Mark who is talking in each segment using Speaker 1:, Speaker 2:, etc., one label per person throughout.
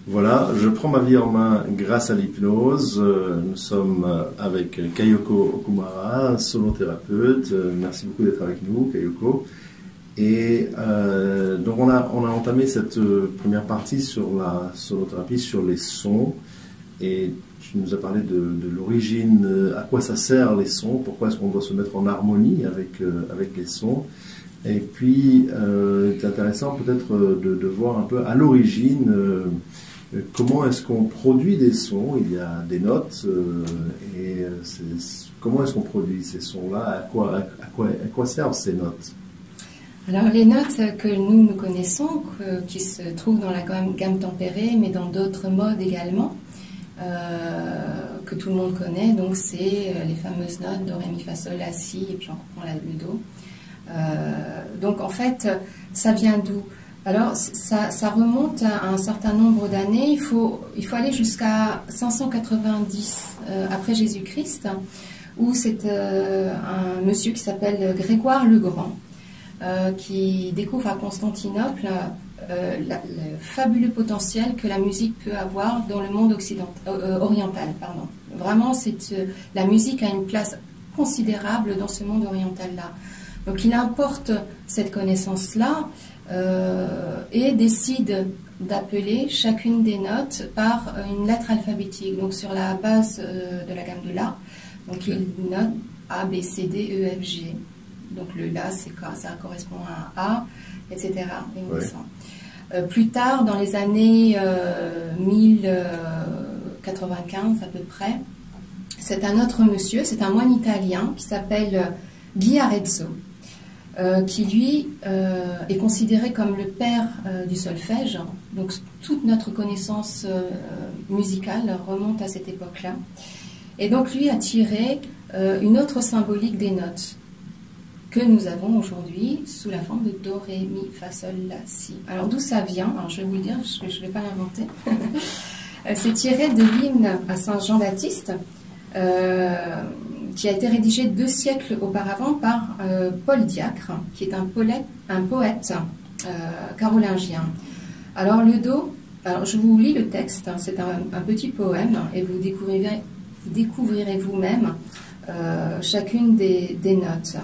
Speaker 1: Voilà, je prends ma vie en main grâce à l'hypnose. Nous sommes avec Kayoko Okumara, solothérapeute. Merci beaucoup d'être avec nous, Kayoko. Et donc on a entamé cette première partie sur la solothérapie, sur les sons. Et tu nous as parlé de l'origine, à quoi ça sert les sons, pourquoi est-ce qu'on doit se mettre en harmonie avec les sons. Et puis, c'est intéressant peut-être de voir un peu à l'origine comment est-ce qu'on produit des sons. Il y a des notes, comment est-ce qu'on produit ces sons-là, à quoi servent ces notes?
Speaker 2: Alors les notes que nous connaissons, qui se trouvent dans la gamme tempérée, mais dans d'autres modes également, que tout le monde connaît, donc c'est les fameuses notes do, ré, mi, fa, sol, la, si, et puis on reprend le do. Donc en fait, ça vient d'où? Alors ça remonte à un certain nombre d'années. Il faut aller jusqu'à 590 après Jésus-Christ, où c'est un monsieur qui s'appelle Grégoire le Grand, qui découvre à Constantinople le fabuleux potentiel que la musique peut avoir dans le monde oriental. Pardon. Vraiment, la musique a une place considérable dans ce monde oriental-là. Donc il importe cette connaissance-là et décide d'appeler chacune des notes par une lettre alphabétique, donc sur la base de la gamme de La. Donc il note A, B, C, D, E, F, G. Donc le La, ça correspond à un A, etc. Et on descend. Plus tard, dans les années 1095 à peu près, c'est un autre monsieur, c'est un moine italien qui s'appelle Guy Arezzo, qui lui est considéré comme le père du solfège. Donc toute notre connaissance musicale remonte à cette époque-là. Et donc lui a tiré une autre symbolique des notes que nous avons aujourd'hui sous la forme de do, ré, mi, fa, sol, la, si. Alors d'où ça vient? Alors, je vais vous le dire, parce que je ne vais pas l'inventer. C'est tiré de l'hymne à Saint Jean-Baptiste, qui a été rédigé 2 siècles auparavant par Paul Diacre, qui est un poète carolingien. Alors le do, alors je vous lis le texte, hein, c'est un petit poème, et vous découvrirez vous-même chacune des notes.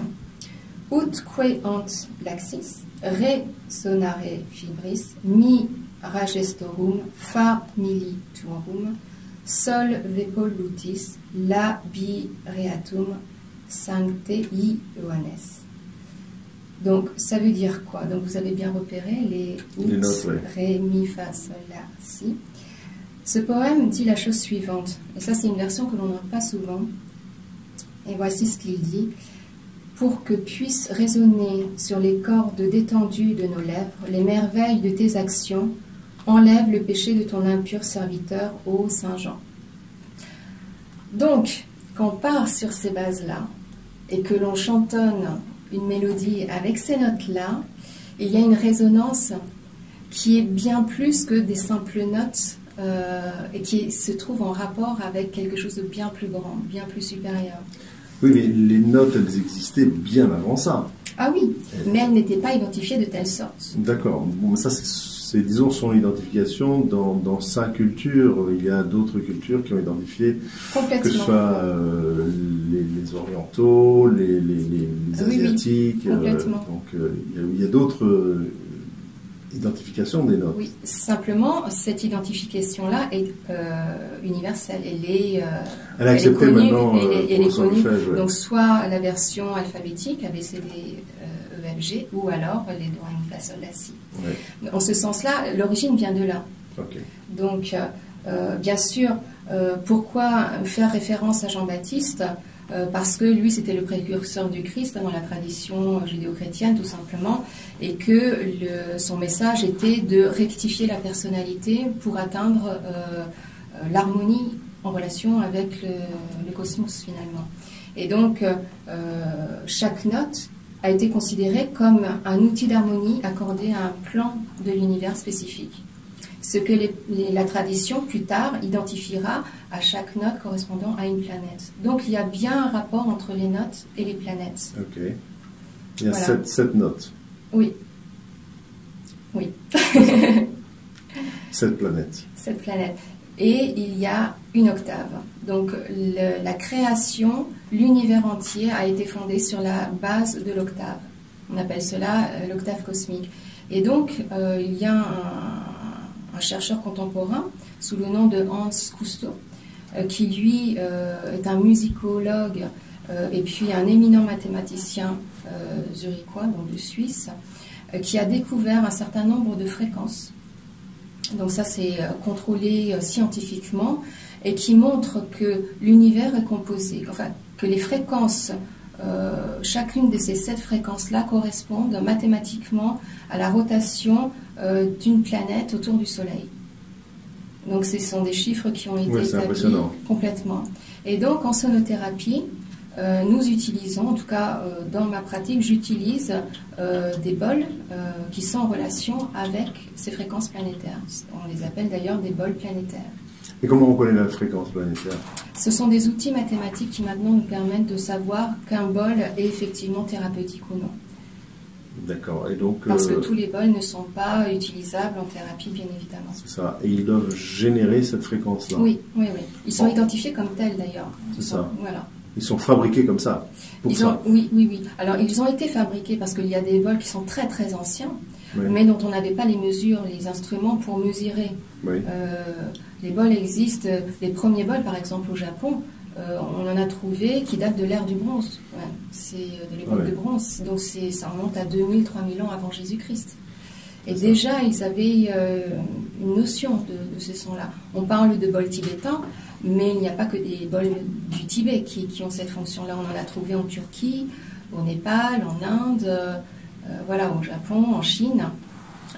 Speaker 2: Ut queant laxis, re sonare fibris, mi ragestorum, fa militurum, sol vepolutis, la bireatum, sancte Ioannes. Donc ça veut dire quoi? Donc vous avez bien repéré les ut, ré, mi, fa, sol, la, si. Ce poème dit la chose suivante, et ça c'est une version que l'on n'a pas souvent, et voici ce qu'il dit. Pour que puissent résonner sur les cordes détendues de nos lèvres les merveilles de tes actions, enlève le péché de ton impur serviteur, ô Saint Jean. Donc, quand on part sur ces bases-là, et que l'on chantonne une mélodie avec ces notes-là, il y a une résonance qui est bien plus que des simples notes, et qui se trouve en rapport avec quelque chose de bien plus grand, bien plus supérieur.
Speaker 1: Oui, mais les notes, elles existaient bien avant ça.
Speaker 2: Ah oui, mais elles n'étaient pas identifiées de telle sorte.
Speaker 1: D'accord. Bon, ça, c'est, disons, son identification dans sa culture. Il y a d'autres cultures qui ont identifié, que ce soit les orientaux, les asiatiques.
Speaker 2: Oui, complètement.
Speaker 1: Donc, il y a d'autres identifications des notes.
Speaker 2: Oui, simplement, cette identification-là est universelle. Elle est connue. Elle est connue. Donc, soit la version alphabétique, ABCD, EFG, ou alors les do, ré, mi, fa, sol, la, si. Ouais. En ce sens-là, l'origine vient de là. Okay. Donc, bien sûr, pourquoi faire référence à Jean-Baptiste? Parce que lui, c'était le précurseur du Christ dans la tradition judéo-chrétienne, tout simplement, et que son message était de rectifier la personnalité pour atteindre l'harmonie en relation avec le cosmos, finalement. Et donc, chaque note a été considérée comme un outil d'harmonie accordé à un plan de l'univers spécifique. ce que la tradition, plus tard, identifiera à chaque note correspondant à une planète. Donc il y a bien un rapport entre les notes et les planètes.
Speaker 1: Ok. Il y a
Speaker 2: Voilà.
Speaker 1: 7 notes.
Speaker 2: Oui. Oui.
Speaker 1: 7 planètes.
Speaker 2: 7 planètes. Et il y a une octave. Donc la création, l'univers entier a été fondé sur la base de l'octave. On appelle cela l'octave cosmique. Et donc il y a un chercheur contemporain sous le nom de Hans Cousteau, qui lui est un musicologue et puis un éminent mathématicien zurichois, donc de Suisse, qui a découvert un certain nombre de fréquences. Donc ça c'est contrôlé scientifiquement et qui montre que l'univers est composé, enfin que les fréquences, chacune de ces 7 fréquences-là correspondent mathématiquement à la rotation d'une planète autour du Soleil. Donc ce sont des chiffres qui ont été établis complètement. Et donc en sonothérapie, nous utilisons, en tout cas dans ma pratique, j'utilise des bols qui sont en relation avec ces fréquences planétaires. On les appelle d'ailleurs des bols planétaires.
Speaker 1: Et comment on connaît la fréquence planétaire?
Speaker 2: Ce sont des outils mathématiques qui maintenant nous permettent de savoir qu'un bol est effectivement thérapeutique ou non.
Speaker 1: D'accord. Et donc,
Speaker 2: parce que tous les bols ne sont pas utilisables en thérapie, bien évidemment.
Speaker 1: C'est ça. Et ils doivent générer cette fréquence-là.
Speaker 2: Oui, oui, oui. Ils sont identifiés comme tels d'ailleurs.
Speaker 1: C'est ça.
Speaker 2: Voilà.
Speaker 1: Ils sont fabriqués comme ça.
Speaker 2: Oui, oui, oui. Alors, ils ont été fabriqués parce qu'il y a des bols qui sont très, très anciens, oui, mais dont on n'avait pas les mesures, les instruments pour mesurer.
Speaker 1: Oui.
Speaker 2: Les bols existent. Les premiers bols, par exemple, au Japon, on en a trouvé qui datent de l'ère du bronze. Ouais, c'est de l'époque de bronze. Donc, ça remonte à 2000, 3000 ans avant Jésus-Christ. Et déjà, ils avaient une notion de ce son-là. On parle de bols tibétains, mais il n'y a pas que des bols du Tibet qui ont cette fonction-là. On en a trouvé en Turquie, au Népal, en Inde, voilà, au Japon, en Chine.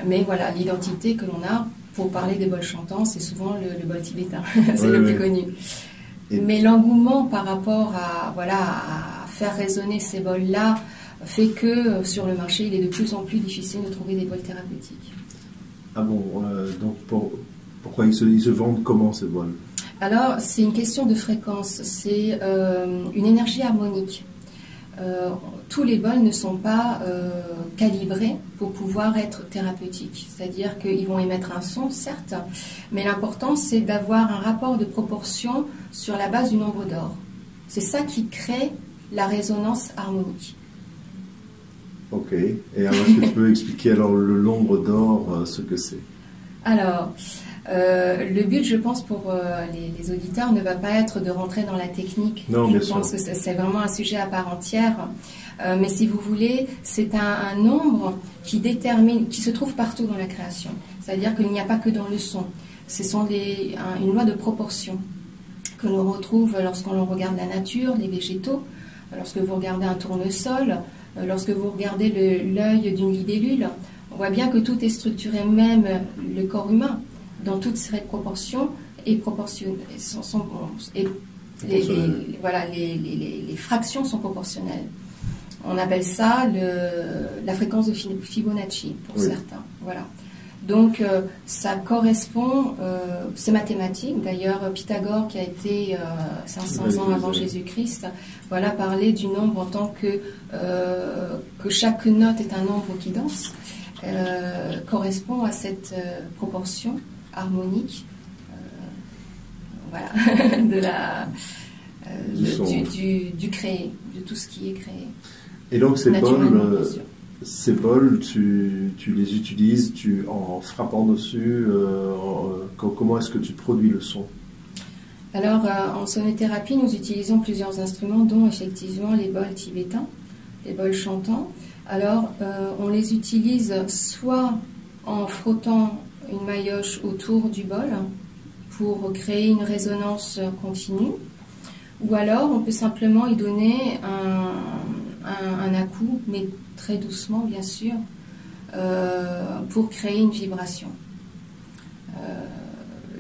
Speaker 2: Mais voilà, l'identité que l'on a pour parler des bols chantants, c'est souvent le bol tibétain. C'est le plus connu. Mais l'engouement par rapport à faire résonner ces bols-là fait que sur le marché, il est de plus en plus difficile de trouver des bols thérapeutiques.
Speaker 1: Ah bon, donc pourquoi ils se vendent comment ces bols?
Speaker 2: Alors, c'est une question de fréquence, c'est une énergie harmonique. Tous les bols ne sont pas calibrés pour pouvoir être thérapeutiques. C'est-à-dire qu'ils vont émettre un son, certes, mais l'important, c'est d'avoir un rapport de proportion sur la base du nombre d'or. C'est ça qui crée la résonance harmonique.
Speaker 1: Ok. Et alors, est-ce que tu peux expliquer alors le nombre d'or, ce que c'est?
Speaker 2: Alors, le but, je pense, pour les auditeurs ne va pas être de rentrer dans la technique.
Speaker 1: Non,
Speaker 2: je pense que c'est vraiment un sujet à part entière. Mais si vous voulez, c'est un nombre qui se trouve partout dans la création. C'est-à-dire qu'il n'y a pas que dans le son. Ce sont une loi de proportion que l'on retrouve lorsqu'on regarde la nature, les végétaux, lorsque vous regardez un tournesol, lorsque vous regardez l'œil d'une libellule. On voit bien que tout est structuré, même le corps humain, dans toutes ses proportions et proportionnées. Les fractions sont proportionnelles. On appelle ça la fréquence de Fibonacci pour certains. Voilà. Donc ça correspond, c'est mathématique. D'ailleurs, Pythagore, qui a été 500 ans avant Jésus-Christ, parlait du nombre en tant que chaque note est un nombre qui danse, correspond à cette proportion harmonique, du créé, de tout ce qui est créé.
Speaker 1: Et donc ces bols, tu les utilises en frappant dessus, comment est-ce que tu produis le son?
Speaker 2: Alors, en sonothérapie, nous utilisons plusieurs instruments, dont effectivement les bols tibétains, les bols chantants. Alors, on les utilise soit en frottant une maillotche autour du bol pour créer une résonance continue, ou alors on peut simplement y donner un à-coup, mais très doucement bien sûr, pour créer une vibration.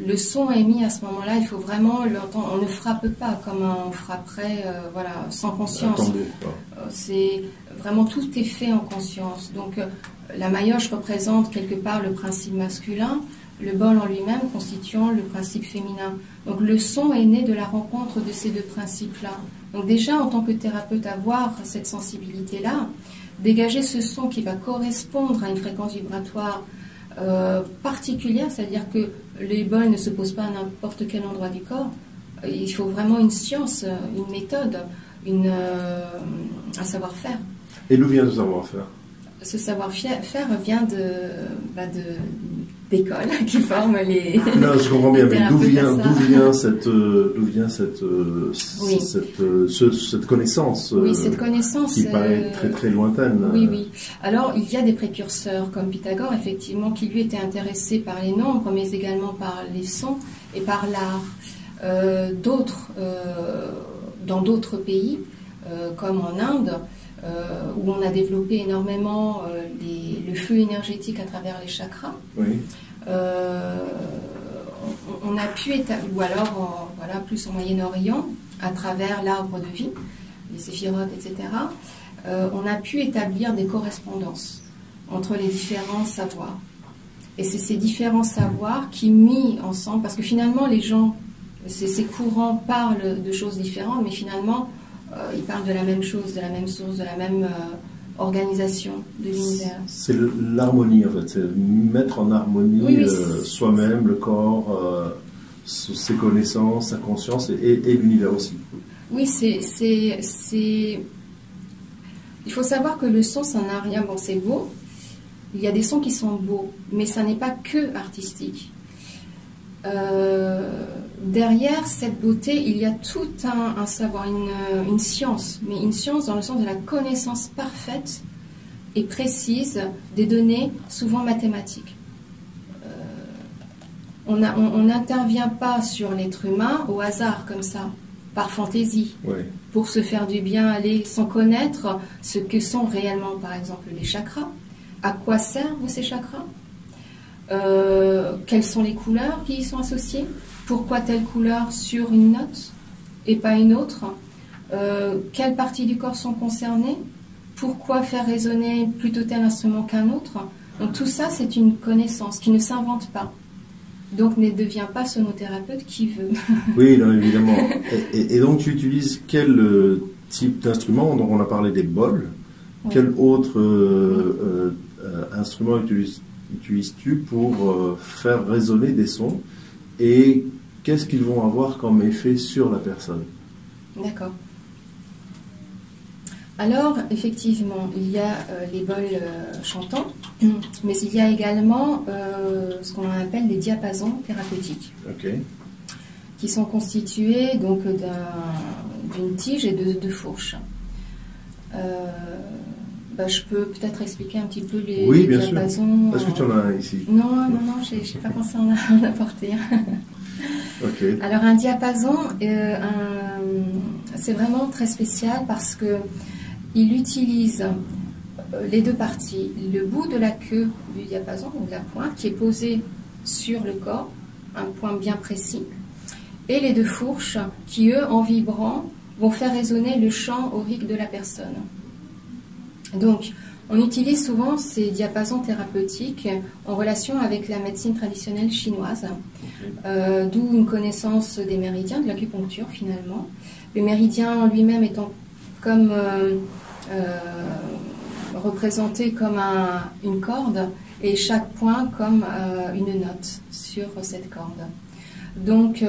Speaker 2: Le son émis à ce moment-là, il faut vraiment l'entendre. On ne frappe pas comme on frapperait sans conscience. C'est vraiment, tout est fait en conscience. Donc la maillotche représente quelque part le principe masculin, le bol en lui-même constituant le principe féminin. Donc le son est né de la rencontre de ces deux principes-là. Donc déjà, en tant que thérapeute, avoir cette sensibilité-là, dégager ce son qui va correspondre à une fréquence vibratoire particulière, c'est-à-dire que les bols ne se posent pas à n'importe quel endroit du corps. Il faut vraiment une science, une méthode, un savoir-faire.
Speaker 1: Et d'où vient ce savoir-faire?
Speaker 2: Ce savoir-faire vient d'écoles qui forment les.
Speaker 1: Non, je comprends bien, mais d'où vient
Speaker 2: Oui.
Speaker 1: cette connaissance?
Speaker 2: Oui, cette connaissance
Speaker 1: qui paraît très très lointaine.
Speaker 2: Oui, oui. Alors, il y a des précurseurs comme Pythagore, effectivement, qui lui était intéressé par les nombres, mais également par les sons et par l'art. Dans d'autres pays, comme en Inde, où on a développé énormément le flux énergétique à travers les chakras.
Speaker 1: Oui.
Speaker 2: On a pu établir, ou alors plus au Moyen-Orient, à travers l'arbre de vie, les séphirotes, etc., on a pu établir des correspondances entre les différents savoirs. Et c'est ces différents savoirs qui, mis ensemble, parce que finalement les gens, ces courants parlent de choses différentes, mais finalement ils parlent de la même chose, de la même source, de la même organisation de l'univers.
Speaker 1: C'est l'harmonie en fait, c'est mettre en harmonie
Speaker 2: oui,
Speaker 1: soi-même, le corps, ses connaissances, sa conscience et l'univers aussi.
Speaker 2: Oui, il faut savoir que le son, ça n'a rien. Bon, c'est beau. Il y a des sons qui sont beaux, mais ça n'est pas que artistique. Derrière cette beauté, il y a tout un savoir, une science, mais une science dans le sens de la connaissance parfaite et précise des données, souvent mathématiques. On n'intervient pas sur l'être humain au hasard comme ça, par fantaisie,
Speaker 1: ouais.
Speaker 2: Pour se faire du bien, aller sans connaître ce que sont réellement, par exemple, les chakras. À quoi servent ces chakras? Quelles sont les couleurs qui y sont associées? Pourquoi telle couleur sur une note et pas une autre? Quelles parties du corps sont concernées? Pourquoi faire résonner plutôt tel instrument qu'un autre? Donc tout ça, c'est une connaissance qui ne s'invente pas. Donc ne devient pas sonothérapeute qui veut.
Speaker 1: Oui, non, évidemment. Et donc tu utilises quel type d'instrument? Donc on a parlé des bols. Oui. Quel autre instrument utilises-tu pour faire résonner des sons? Et qu'est-ce qu'ils vont avoir comme effet sur la personne?
Speaker 2: D'accord. Alors, effectivement, il y a les bols chantants, mais il y a également ce qu'on appelle les diapasons thérapeutiques,
Speaker 1: okay.
Speaker 2: Qui sont constitués donc d'une tige et de deux fourches. Je peux peut-être expliquer un petit peu les diapasons.
Speaker 1: Est-ce que tu en as un ici?
Speaker 2: Non, je n'ai pas pensé en apporter.
Speaker 1: Okay.
Speaker 2: Alors un diapason, c'est vraiment très spécial parce que il utilise les deux parties, le bout de la queue du diapason, ou de la pointe, qui est posée sur le corps, un point bien précis, et les deux fourches qui, eux, en vibrant, vont faire résonner le chant aurique de la personne. Donc, on utilise souvent ces diapasons thérapeutiques en relation avec la médecine traditionnelle chinoise, d'où une connaissance des méridiens, de l'acupuncture finalement. Le méridien en lui-même étant comme représenté comme une corde et chaque point comme une note sur cette corde. Donc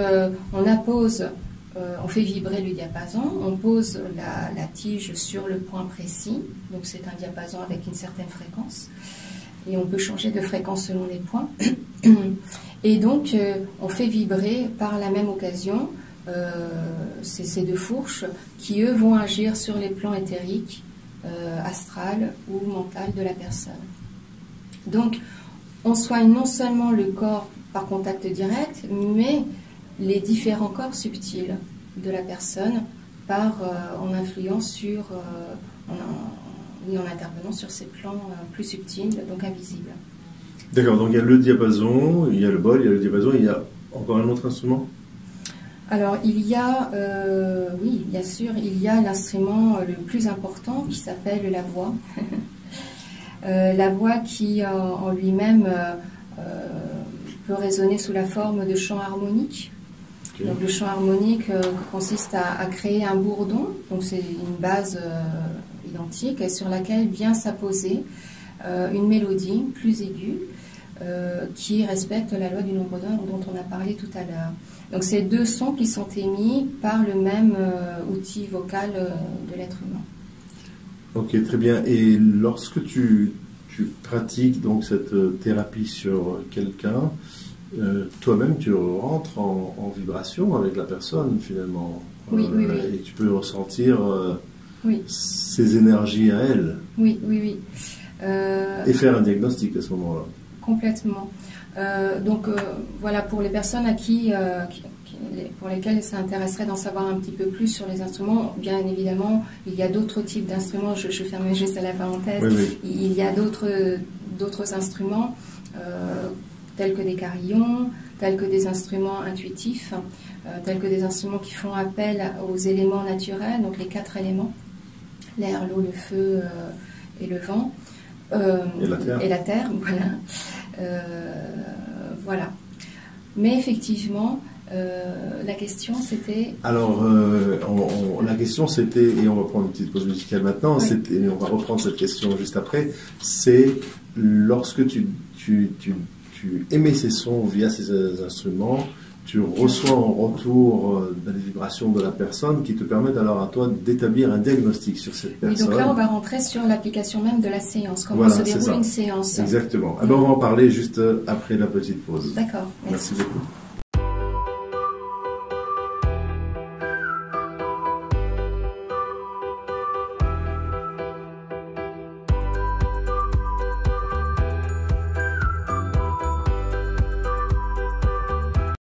Speaker 2: on fait vibrer le diapason, on pose la tige sur le point précis, donc c'est un diapason avec une certaine fréquence et on peut changer de fréquence selon les points. Et donc on fait vibrer par la même occasion ces deux fourches qui, eux, vont agir sur les plans éthériques, astral ou mental de la personne. Donc, on soigne non seulement le corps par contact direct, mais les différents corps subtils de la personne en influant sur, en intervenant sur ces plans plus subtils, donc invisibles.
Speaker 1: D'accord, donc il y a le diapason, il y a le bol, il y a le diapason, il y a encore un autre instrument?
Speaker 2: Alors, il y a, oui, bien sûr, il y a l'instrument le plus important qui s'appelle la voix. La voix qui, en lui-même, peut résonner sous la forme de chants harmoniques. Okay. Donc le chant harmonique consiste à créer un bourdon, donc c'est une base identique et sur laquelle vient s'apposer une mélodie plus aiguë qui respecte la loi du nombre d'un dont on a parlé tout à l'heure. Donc c'est deux sons qui sont émis par le même outil vocal de l'être humain.
Speaker 1: Ok, très bien. Et lorsque tu pratiques donc cette thérapie sur quelqu'un, toi-même tu rentres en vibration avec la personne finalement.
Speaker 2: Oui, oui.
Speaker 1: Et tu peux ressentir ses énergies à elle.
Speaker 2: Oui, oui, oui.
Speaker 1: Et faire un diagnostic à ce moment-là.
Speaker 2: Complètement. Donc voilà, pour les personnes à pour lesquelles ça intéresserait d'en savoir un petit peu plus sur les instruments, bien évidemment, il y a d'autres types d'instruments, je ferme juste la parenthèse, il y a d'autres instruments, tels que des carillons, tels que des instruments intuitifs, tels que des instruments qui font appel aux éléments naturels, donc les 4 éléments, l'air, l'eau, le feu et le vent. Et la terre, voilà. Voilà. Mais effectivement, la question c'était...
Speaker 1: Alors, la question c'était, et on va prendre une petite pause musicale maintenant, et on va reprendre cette question juste après, c'est lorsque tu émets ces sons via ces instruments, tu reçois en retour des vibrations de la personne qui te permettent alors à toi d'établir un diagnostic sur cette personne.
Speaker 2: Oui, donc là on va rentrer sur l'application même de la séance, comment se déroule une séance.
Speaker 1: Exactement. Alors on va en parler juste après la petite pause.
Speaker 2: D'accord,
Speaker 1: merci beaucoup.